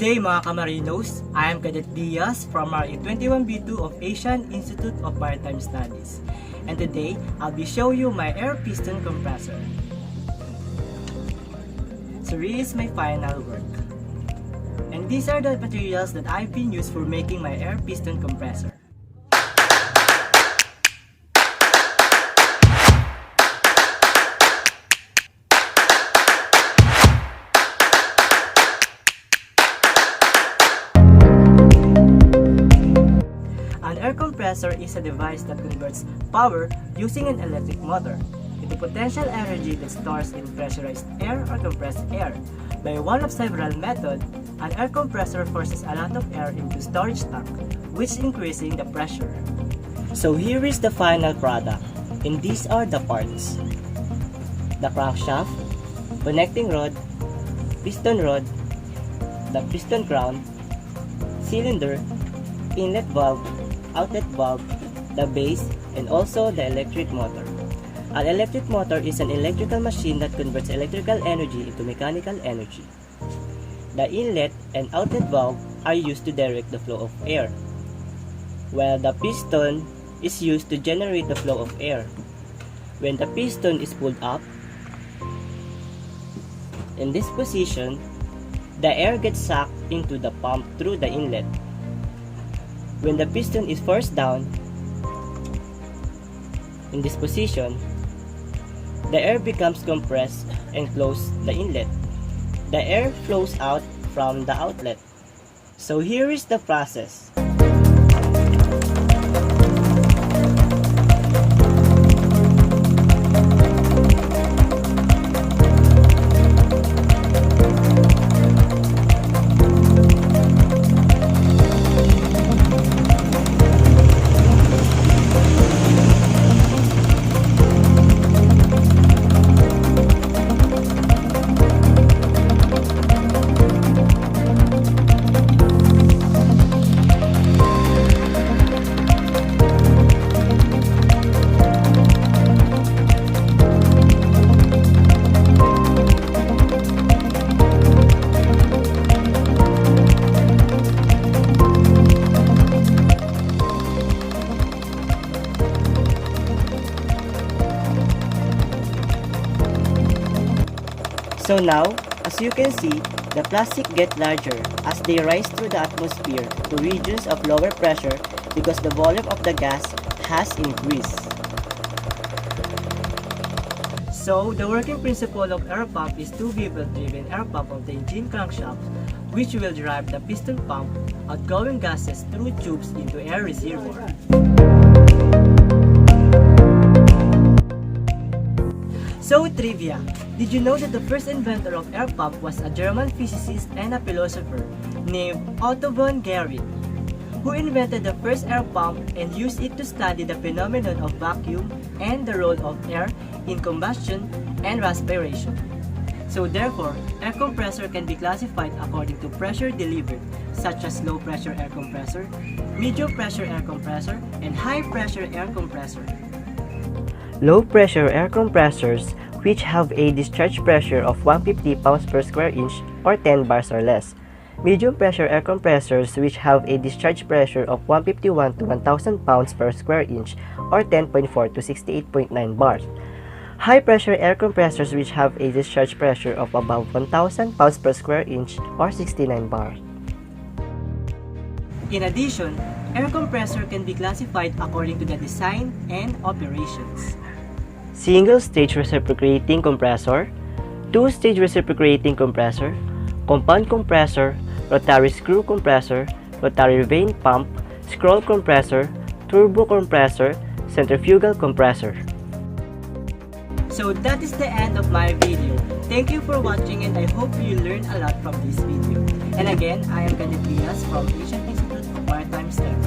day mga kamarinos, I am Cadet Diaz from our 21B2 of Asian Institute of Maritime Studies. And today, I'll be showing you my air piston compressor. So here is my final work. And these are the materials that I've been used for making my air piston compressor. An air compressor is a device that converts power using an electric motor into potential energy that stores in pressurized air or compressed air. By one of several methods, an air compressor forces a lot of air into storage tank, which increasing the pressure. So here is the final product, and these are the parts: the crankshaft, connecting rod, piston rod, the piston crown, cylinder, inlet valve, outlet valve, the base, and also the electric motor. An electric motor is an electrical machine that converts electrical energy into mechanical energy. The inlet and outlet valve are used to direct the flow of air, while the piston is used to generate the flow of air. When the piston is pulled up, in this position, the air gets sucked into the pump through the inlet. When the piston is forced down, in this position, the air becomes compressed and closes the inlet. The air flows out from the outlet. So here is the process. So now, as you can see, the plastic get larger as they rise through the atmosphere to regions of lower pressure because the volume of the gas has increased. So, the working principle of air pump is two vehicle-driven air pump of the engine crankshaft, which will drive the piston pump outgoing gases through tubes into air reservoir. So, trivia. Did you know that the first inventor of air pump was a German physicist and a philosopher named Otto von Guericke, who invented the first air pump and used it to study the phenomenon of vacuum and the role of air in combustion and respiration. So therefore, air compressor can be classified according to pressure delivered, such as low pressure air compressor, medium pressure air compressor, and high pressure air compressor. Low pressure air compressors, which have a discharge pressure of 150 pounds per square inch or 10 bars or less. Medium pressure air compressors, which have a discharge pressure of 151 to 1000 pounds per square inch or 10.4 to 68.9 bars. High pressure air compressors, which have a discharge pressure of above 1000 pounds per square inch or 69 bars. In addition, air compressor can be classified according to the design and operations: single-stage reciprocating compressor, two-stage reciprocating compressor, compound compressor, rotary screw compressor, rotary vane pump, scroll compressor, turbo compressor, centrifugal compressor. So that is the end of my video. Thank you for watching, and I hope you learned a lot from this video. And again, I am Cadet Diaz from Asian Institute of Maritime Studies.